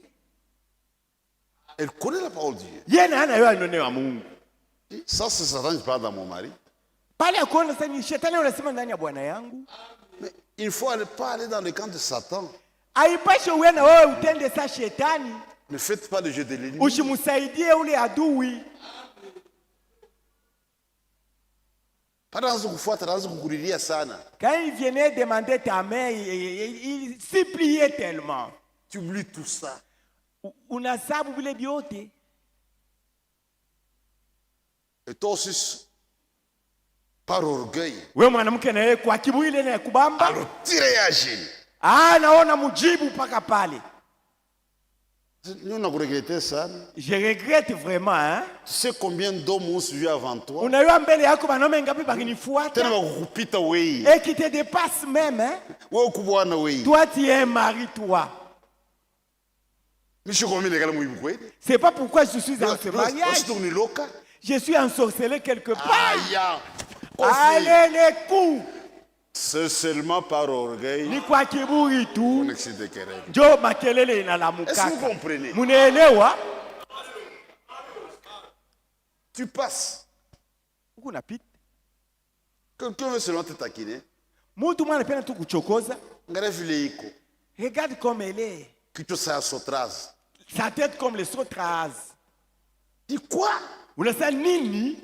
elle connaît la parole de Dieu. yeye na ana yeye neno wa Mungu. Ça, c'est Satan qui parle dans mon mari. Pale akuona sasa ni shetani unasema ndani ya bwana yangu. Mais il ne faut pas aller dans le camp de Satan. Haipashe uwe na wewe utende sa shetani. Ne faites pas le jeu de l'ennemi. Usimsaidie ule adui. Anaanza kufuata, anaanza kukulilia sana. Quand il venait demander ta main, il suppliait tellement. Tu oublies tout ça. Unasabu vile vyote. Et toi aussi, par orgueil, Wewe mwanamke na yeye kwa kiburi ile na kubamba. alors tu réagis. Naona mujibu paka pale. Nous on a regretté ça. Je regrette vraiment, hein. Tu sais combien d'hommes ont suivi avant toi? Unajua mbele yako banaume ngapi Tena bakinifuata? bakukupita wewe. Et qui te dépasse même, hein. Wewe kubwana wewe. Toi tu es un mari, toi. Misho combien de gars mwibu kweli? C'est pas pourquoi je suis dans ce mariage. Loka. Je suis ensorcelé quelque part. Aïe. Allez les coups. C'est seulement par orgueil Ni kwa kiburi tu. qu'on excite des querelles. Jo makelele inalamuka. Est-ce que vous comprenez? Munaelewa? Tu passes. Huku napita. Quelqu'un veut seulement te taquiner. Mtu mwana anapenda tu kuchokoza. Ngare vile iko. Regarde comme elle est. Kichwa saa sotraz. Sa tête comme les sautras. Dis quoi? Unasema nini?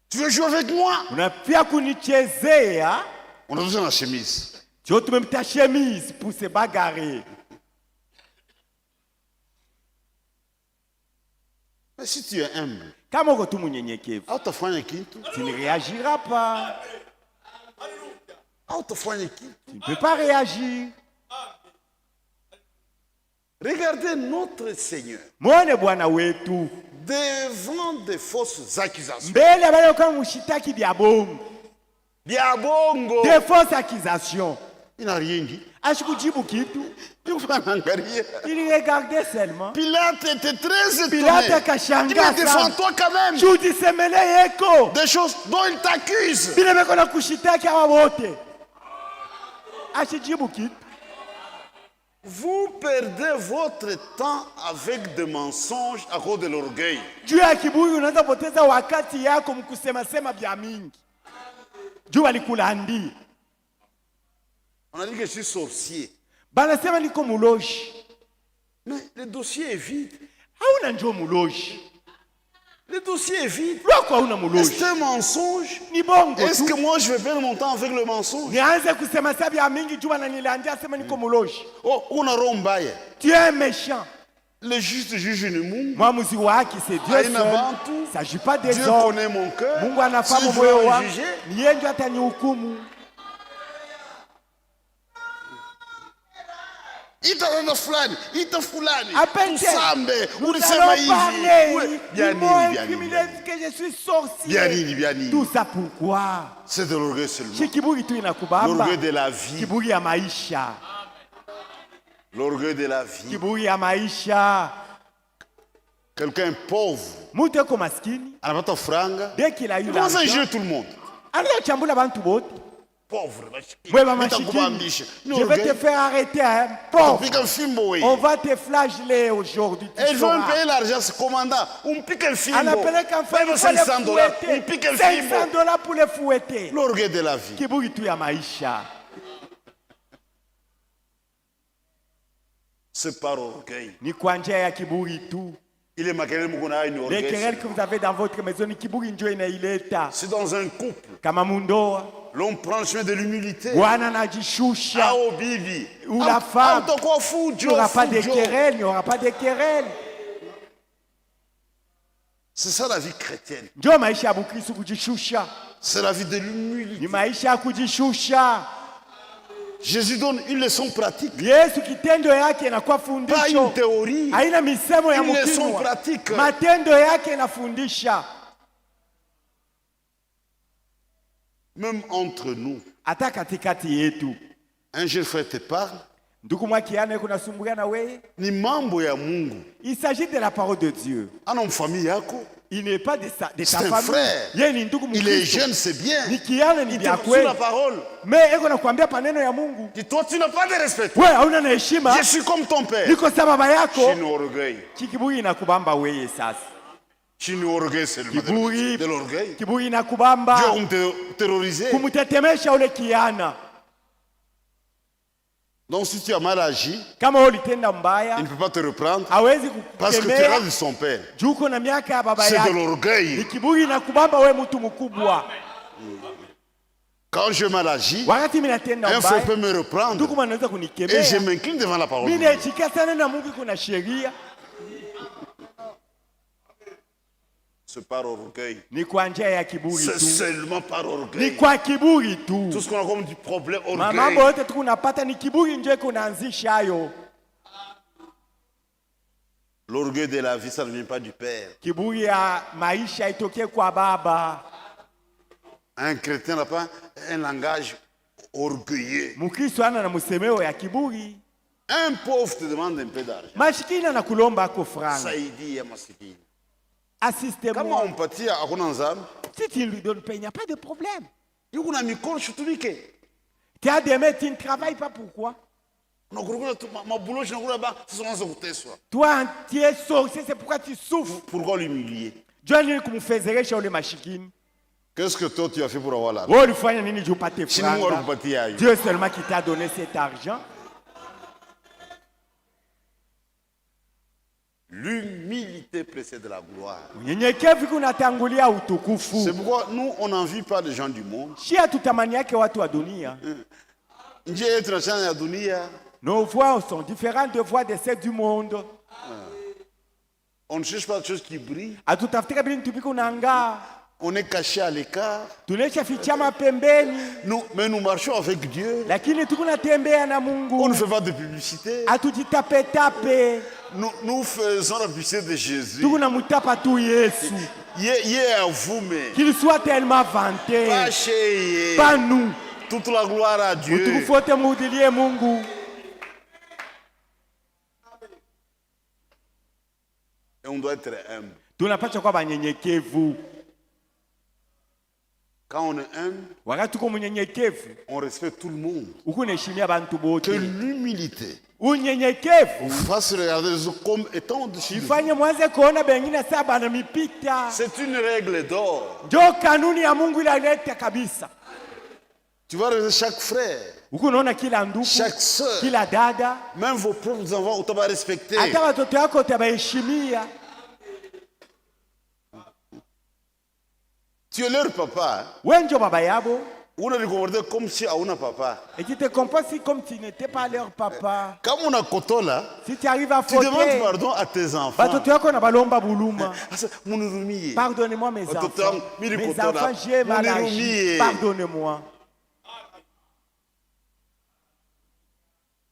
Tu veux jouer avec moi? Unapia kunichezea. On a besoin de la chemise. Tu veux même ta chemise pour se bagarrer. Mais si tu es humble, Kama uko tu mnyenyekevu, hautafanya kitu. tu ne réagiras pas. Hautafanya kitu. Tu ne peux pas réagir. Regardez notre Seigneur Mwone Bwana wetu. devant des fausses accusations. Mbele bale kwa mshitaki bya bongo. Bia bongo. Des fausses accusations. Il n'a rien dit. Ashikujibu kitu. Il Il regardait seulement. Pilate était très étonné. Pilate Il akashangaa me défend sana. toi quand même. Judi semele yeko. Des choses dont il t'accuse. Bila beko na kushitaki hawa wote. Ashijibu kitu. Vous perdez votre temps avec des mensonges à cause de l'orgueil. Juu ya kiburi unaanza poteza wakati yako mkusema sema bya mingi. Juu alikulandia. On a dit que je suis sorcier. Banasema niko muloji. Mais le dossier est vide. Hauna njoo muloji. Le dossier est vide. Loko hauna Est-ce muloji. que c'est un mensonge? Ni bongo Est-ce tu. que moi je vais perdre mon temps avec le mensonge? Nianze kusema sabi ya mingi juu ananilandia sema niko muloji. Oh, on a rombaye. Tu es un méchant. Le juste juge ni Mungu. Mwamuzi wa haki c'est Dieu Haina seul. bantu. Il s'agit pas des Dieu hommes. connaît mon cœur. Mungu anafahamu Si je moyo dois wangu. juger, Ni yeye ndiye atanihukumu. ita fulani, ita fulani. Appelle Tusambe, Nous ulisema allons hivi. parler. Bien Ils m'ont nini, bien incriminé nini. que je suis sorcier. Bien nini, bien nini. Tout ça pourquoi? C'est de l'orgueil seulement. Si kiburi tu inakubamba. L'orgueil de la vie. Kiburi ya maisha. L'orgueil de la vie. Kiburi ya maisha. Quelqu'un pauvre, Mtu yuko maskini. anapata franga. Dès qu'il a eu Il commence à l'argent, juger tout le monde. Anaweza chambula bantu bote. Pauvre. Wewe mashikini. Je vais te faire arrêter, hein. Pauvre. On va te flageller aujourd'hui. Et ils vont payer l'argent, ce commandant. On pique un film. On appelle qu'un frère, 500 dollars. On pique un film. 500 dollars pour les fouetter. L'orgueil de la vie. Kiburi tu ya maisha. C'est par orgueil. Ni kwa njia ya kiburi tu. Les querelles que vous avez dans votre maison, ni kiburi ndio inaileta. C'est dans un couple. Kama mundoa. L'homme prend le chemin de l'humilité. Bwana anajishusha. Ah, au bibi. Ou la femme. Il n'y aura pas de querelles, il n'y aura pas de querelles. C'est ça la vie chrétienne. Ndio maisha ya Bukristo kujishusha. C'est la vie de l'humilité. Ni maisha ya kujishusha. Jésus donne une leçon pratique. Yesu kitendo yake inakuwa fundisho. Pas une théorie. Haina misemo ya Une leçon mkinwa. pratique. Matendo yake inafundisha. Même entre nous. Hata katikati yetu. Un jeune frère te parle. Ndugu mwakiana yuko nasumbulia na wewe. Ni mambo ya Mungu. Il s'agit de la parole de Dieu. Ana famille yako. Il n'est pas de ta famille. Frère. Il est jeune, c'est bien. Ni kiana ni bia kweli. La parole. Mais eko nakwambia paneno ya Mungu. Dis toi tu n'as pas de respect. Wewe hauna na heshima. Je suis comme ton père. Niko sawa baba yako. Chini orgueil. Kiburi inakubamba wewe sasa. Chini orgueil c'est de l'orgueil. Kiburi inakubamba. Dieu va terroriser. Kumtetemesha ule kiana. Donc si tu as mal agi, kama ulitenda mbaya, il ne peut pas te reprendre parce que tu es là de son père. Juko na miaka ya baba yake. C'est de l'orgueil. Ni kiburi na kubamba wewe mtu mkubwa. Quand je mal agi, wakati mimi natenda mbaya, un frère peut me reprendre. Ndugu anaweza kunikemea. Et je m'incline devant la parole. Mimi najika sana na Mungu kuna sheria. C'est par orgueil. Ni kwa njia ya kiburi tu. C'est seulement par orgueil. Ni kwa kiburi tu. Tout ce qu'on a comme du problème orgueil. Mambo yote tunapata ni kiburi nje kunaanzisha hayo. L'orgueil de la vie ça ne vient pas du père. Kiburi ya maisha itokee kwa baba. Un chrétien n'a pas un langage orgueilleux. Mkristo ana na msemeo ya kiburi. Un pauvre te demande un peu d'argent. Mashikini anakulomba ako franga. Saidi ya masikini. Assistez-moi. Kama umpatia hakuna nzambi. Si tu ne lui donnes pas, il n'y a pas de problème. Yuko na mikono shutumike. Tu as des mains, tu ne travailles pas, pourquoi? Toi, tu es sorcier, c'est pourquoi tu souffres. Pourquoi l'humilier? Qu'est-ce que toi tu as fait pour avoir l'argent? Dieu seulement qui t'a donné cet argent. L'humilité précède la gloire. C'est pourquoi nous, on n'envie pas les gens du monde. Nos voix sont différentes des voix de celles du monde. On ne cherche pas de choses qui brillent. On est caché à l'écart. Mais nous marchons avec Dieu. On ne fait pas de publicité. Nous faisons la publicité de Jésus. À vous, mais qu'il soit tellement vanté. Pas nous. Toute la gloire à Dieu. Et on doit être humble. Quand on est humble, on respecte tout le monde. Que l'humilité fasse regarder les autres comme étant au-dessus de nous. C'est une règle d'or. Tu vas regarder chaque frère, chaque soeur, même vos propres enfants, on t'a respecté. Tu es leur papa. On les comporte comme si on a papa. Et tu te comportes comme si tu n'étais pas leur papa. Comme on a kotola, si tu arrives à tu demandes pardon à tes enfants. Pardonnez-moi mes enfants. Mes enfants, j'ai mal agi. Pardonnez-moi.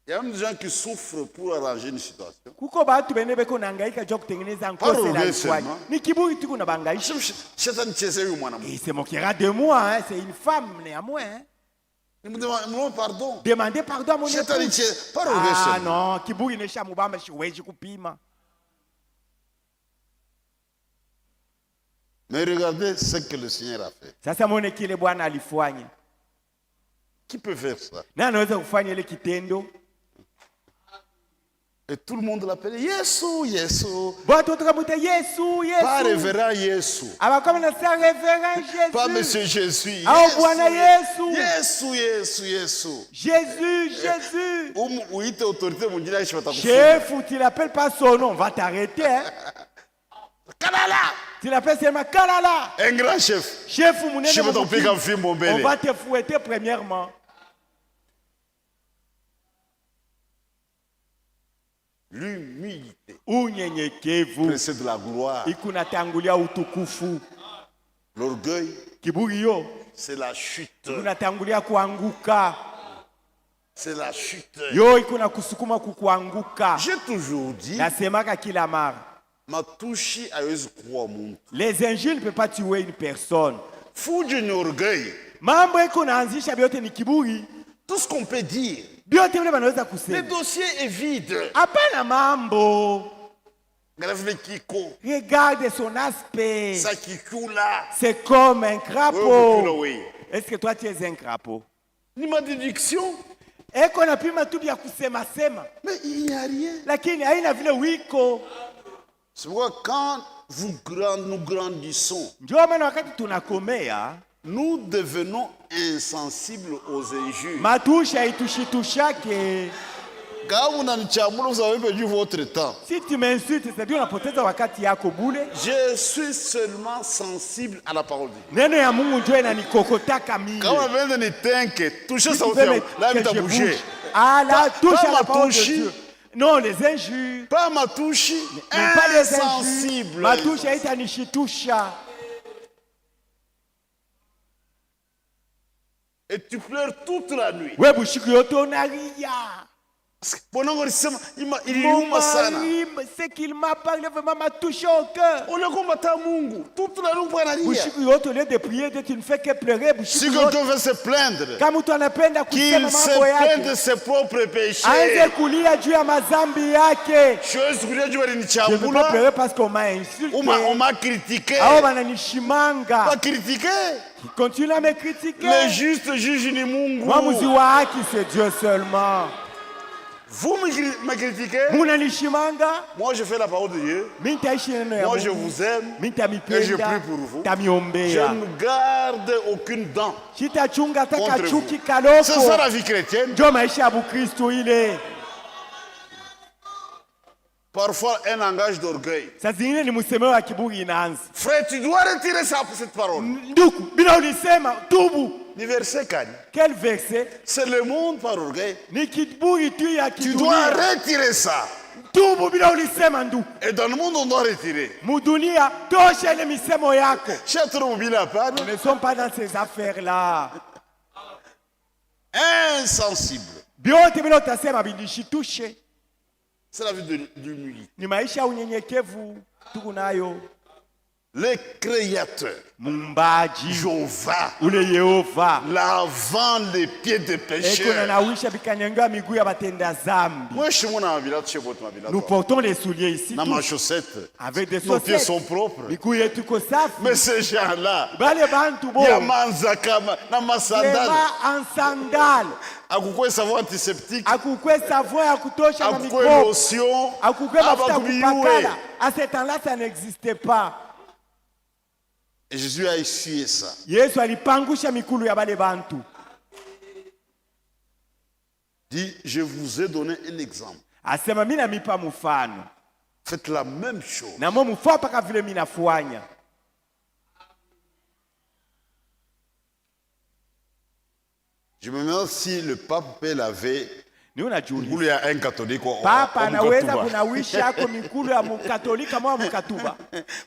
Il y a même des gens qui souffrent pour arranger une situation. Il se moquera de moi, hein. C'est une femme néanmoins. Hein. Pardon. Demandez pardon à mon épouse. Ah non, kiburi nesha mubamba siwezi kupima. Mais regardez ce que le Seigneur a fait. Sasa muone kile Bwana alifanya. Qui peut faire ça? Na anaweza kufanya ile kitendo? Et tout le monde l'appelait Yesu, Yesu. Watu wakamuita Yesu, Yesu. Pas révérend Yesu. Abakoma na sa révérend Jésus. Pas Monsieur Jésus. Au Bwana Yesu. Yesu, Yesu, Yesu. Jésus, Jésus. Ou il autorité mondiale, je vais t'appeler. Chef, tu l'appelles pas son nom, on va t'arrêter. Hein? Kalala. Tu l'appelles seulement Kalala. Un grand chef. Chef, Je vais t'appeler comme film, mon bébé. on va te fouetter premièrement. L'humilité Unyenyekevu précède la gloire. ikunatangulia utukufu. L'orgueil, Kiburi yo c'est la chute. ikunatangulia kuanguka. C'est la chute. Yo ikunakusukuma kukuanguka. J'ai toujours dit, Nasemaka kila mara. Matushi hawezi kuwa mtu. Les injures ne peuvent pas tuer une personne. Fujo ni orgueil. Mambo iko naanzisha byote ni kiburi. Tout ce qu'on peut dire. Byote vile banaweza Le kusema. dossier est vide. Hapana mambo. Grave kiko. Regarde son aspect. Ça qui coule là. C'est comme un crapaud. Oui. Est-ce que toi tu es un crapaud? Ni ma déduction. Eko napima tu bya kusema sema. Mais il n'y a rien. Lakini haina vile wiko. C'est pourquoi quand nous grandissons, Ndio maana wakati tunakomea, nous devenons insensibles aux injures. matusha itushitushake. Quand vous n'en vous avez perdu votre temps. Si tu m'insultes, c'est-à-dire unapoteza wakati yako bule. Je suis seulement sensible à la parole de Dieu. Neno ya Mungu ndio inanikokotaka mimi. Quand on vient de ne toucher Si ça, tu veux là, que il t'a je bougé. bouge. Ah là, touche à la parole de Matushi. Dieu. Non, les injures. Pas ma touche, Mais pas les injures. insensible. Matusha itanishitusha. Et tu pleures toute la nuit. We bushiku yote unalia. Bonango alisema Mon iliuma sana. mari, ce qu'il m'a parlé vraiment m'a touché au cœur. On a combattu Mungu. Toute la nuit pour analyser. Bushiku yote au lieu de prier, tu ne fais que pleurer. Si Bushiku yote. quelqu'un veut se plaindre, Kama mtu anapenda kusema qu'il se mambo plainde de yake, ses propres péchés. aanze kulia juu ya mazambi yake. Chose que Dieu Je ne veux pas walinichambula. pleurer parce qu'on m'a insulté. On m'a critiqué. Au bananishimanga. Pas critiqué. Continue à me critiquer. Le juste juge ni Mungu. Mwamuzi wa haki c'est Dieu seulement. Vous me critiquez. Munanishimanga. Moi, je fais la parole de Dieu. Mimi nitaishi neno ya Moi, je Mungu. vous aime. Mimi Et je nitamipenda. prie pour vous. Je Tamiombea. ne garde aucune dent. Sitachunga hata Contre kachuki vous. C'est ça kaloko. la vie chrétienne. Ndio maisha ya Bukristo ile. Parfois, un langage d'orgueil. Saa zingine ni msemeo wa kiburi inaanza. Frère, tu dois retirer ça pour cette parole. Ndugu, bila ulisema tubu. Le verset 4. Quel verset? C'est le monde par orgueil. Ni kiburi tu ya Tu dois kidunia. retirer ça. Tubu bila ulisema ndugu. Et dans le monde, on doit retirer. Mudunia tosha ile misemo yako. Chers mobile à part, Nous ne sommes pas dans ces affaires-là. insensible. Vyote vile utasema vinishitushe. C'est la vie de l'humilité. Ni maisha ya unyenyekevu tuko nayo. Le Créateur, Mumbaji Jéhovah, ule Yehova lavant les pieds des eko pécheurs. nanawisha vikanyanga miguu ya batenda zambi. Moi, chez moi, dans ma village, chez votre village. Nous portons les souliers ici Dans ma tous, chaussette, avec des nos pieds chaussettes. sont propres. Miguu yetu iko safi. Mais ces gens-là, Bale bantu bo Yamanzaka, na ma sandale, sema en sandale. akukwe savon antiseptique, Akukwe savon ya kutosha na akukwe mikopo. lotion, Akukwe mafuta ya abakubiyue. kupakala. À ce temps-là, ça n'existait pas. Et Jésus a essuyé ça. Yesu alipangusha mikulu ya bale bantu. Dit, je vous ai donné un exemple. Asema mimi namipa mfano. Faites la même chose. Na mo mfano paka vile mimi nafanya. Je me demande si le pape peut laver Ni unajiuliza. miguu ya un catholique au Papa anaweza mkatuba. kunawisha yako mikulu ya mkatolika mwa mkatuba.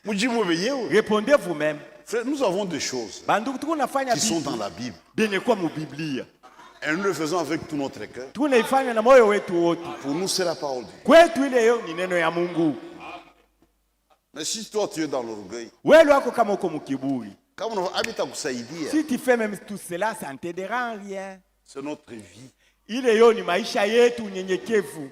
Mujibu wenyewe. Répondez vous-même. Frère, nous avons des choses Banduku tuko nafanya qui sont Biblia. dans la Bible. Benye kwa mu Biblia. Et nous le faisons avec tout notre cœur. Tunaifanya na moyo wetu wote. Pour nous, c'est la parole de Dieu. Kwetu ile yo ni neno ya Mungu. Mais si toi, tu es dans l'orgueil, Wewe wako kama uko mkiburi. kama unavyohabita kusaidia, Si tu fais même tout cela, ça ne te dérange rien. c'est notre vie. Ile yo ni maisha yetu unyenyekevu.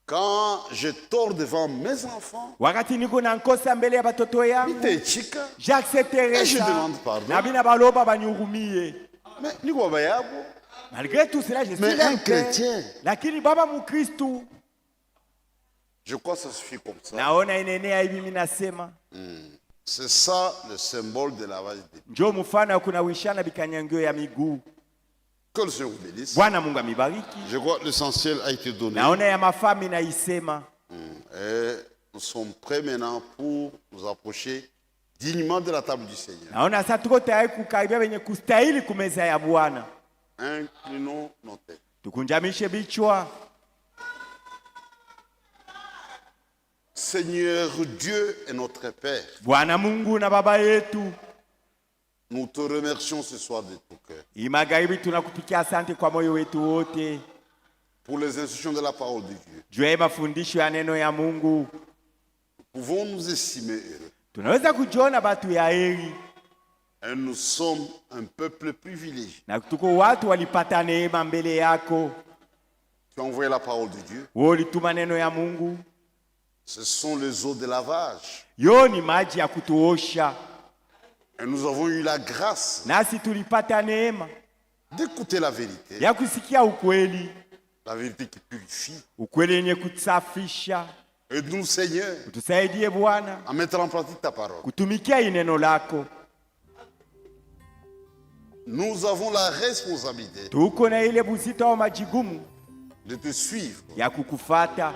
Quand je tors devant mes enfants, wakati niko na nkosa mbele ya batoto yangu nitechika, et je j'accepterai demande ça pardon. na bina baloba banyurumie. Mais niko baba yabo. Malgré tout cela je suis Mais leur un père. chrétien, Lakini baba mukristu je crois que ça suffit comme ça. naona inenea hivi mimi nasema C'est ça le symbole de lavage des pieds. njoo mfano ya kunawishana bikanyangio ya miguu. Que le Seigneur vous bénisse. Bwana Mungu amibariki. Je crois que l'essentiel a été donné. Naona ya mafami naisema. Et nous sommes prêts maintenant pour nous approcher dignement de la table du Seigneur. Naona sasa tuko tayari kukaribia wenye kustahili kumeza ya Bwana. Inclinons nos têtes. Tukunjamishe bichwa. Seigneur Dieu et notre Père, Bwana Mungu na baba yetu, nous te remercions ce soir de tout cœur hii magharibi tunakupikia asante kwa moyo wetu wote pour les instructions de la parole de Dieu. juu ya mafundisho ya neno ya Mungu. Pouvons nous estimer heureux. Tunaweza kujiona batu ya heri Et nous sommes un peuple privilégié. na tuko watu walipata neema mbele yako. Tu as envoyé la parole de Dieu. Wewe ulituma neno ya Mungu, Ce sont les eaux de lavage. yo ni maji ya kutuosha, Et nous avons eu la grâce nasi tulipata neema d'écouter la vérité. ya kusikia ukweli, La vérité qui purifie. ukweli yenye kutusafisha. Aide-nous, Seigneur, Utusaidie Bwana à mettre en pratique ta parole. kutumikia hii neno lako. Nous avons la responsabilité Tuko na ile buzito wa majigumu de te suivre ya kukufata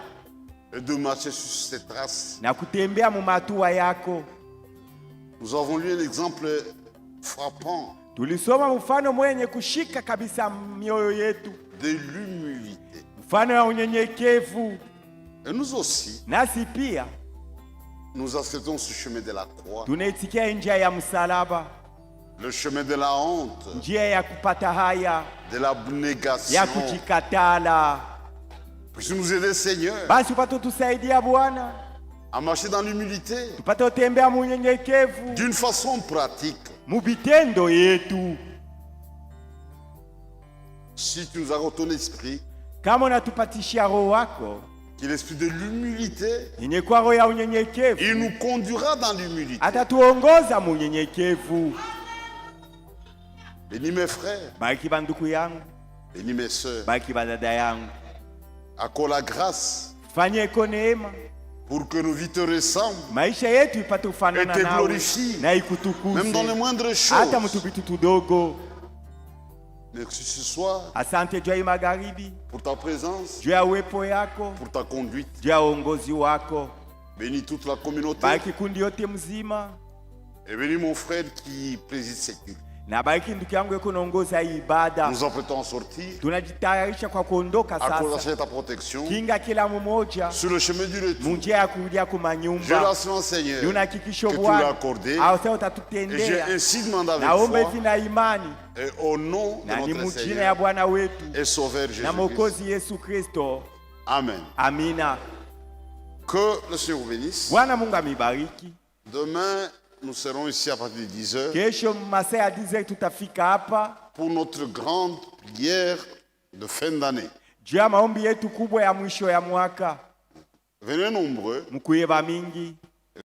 et de marcher sur ces traces. na kutembea mu matua yako. Nous avons lu un exemple frappant Tulisoma mfano mwenye kushika kabisa mioyo yetu, de l'humilité. mfano ya unyenyekevu. Et nous aussi, Nasi pia nous acceptons ce chemin de la croix, tunaitikia njia ya msalaba, le chemin de la honte, njia ya kupata haya, de l'abnégation. ya kujikatala. Puisses nous aider, Seigneur, Basi upate tusaidia Bwana, à marcher dans l'humilité tupate utembea mu unyenyekevu d'une façon pratique. mu vitendo yetu. Si tu nous as ton esprit, Kama unatupatishia roho wako qui est l'esprit de l'humilité, yenye kwa roho ya unyenyekevu, il nous conduira dans l'humilité. atatuongoza mu unyenyekevu. Bénis mes frères, Bariki banduku yangu, bénis mes sœurs. bariki badada yangu, Accorde la grâce fanye iko neema pour que nos vies te ressemblent, maisha yetu ipate Et kufanana te nawe glorifie. na ikutukuze même dans les moindres hata choses. mtu vitu tudogo. Merci ce soir Asante juu ya hii magharibi, pour ta présence, juu ya uwepo yako, pour ta conduite. juu ya uongozi wako. Bénis toute la communauté Bariki kundi yote mzima et bénis mon frère qui préside ces cultes. na bariki ndugu yangu yeko naongoza hii ibada. Nous apprêtons à sortir. Tunajitayarisha kwa kuondoka Accorde sasa. ta protection Kinga kila mmoja sur le chemin du retour. munjia ya kurudia Je kumanyumba. l'assurance, Seigneur, Ni que unahakikisho tu l'as Bwana accordé. au sasa Et j'ai utatutendea. ainsi demandé avec Naomba foi hivi na imani et au nom de na ni notre mujina ya Seigneur Bwana wetu et Sauveur na Jésus-Christ. Mwokozi Yesu Kristo. Amen. Amina. Que le Seigneur vous bénisse. Bwana Mungu amibariki. Demain, nous serons ici à partir de 10 heures Kesho masaa ya 10 tutafika hapa pour notre grande prière de fin d'année. juu ya maombi yetu kubwa ya mwisho ya mwaka. Venez nombreux Mkuye ba mingi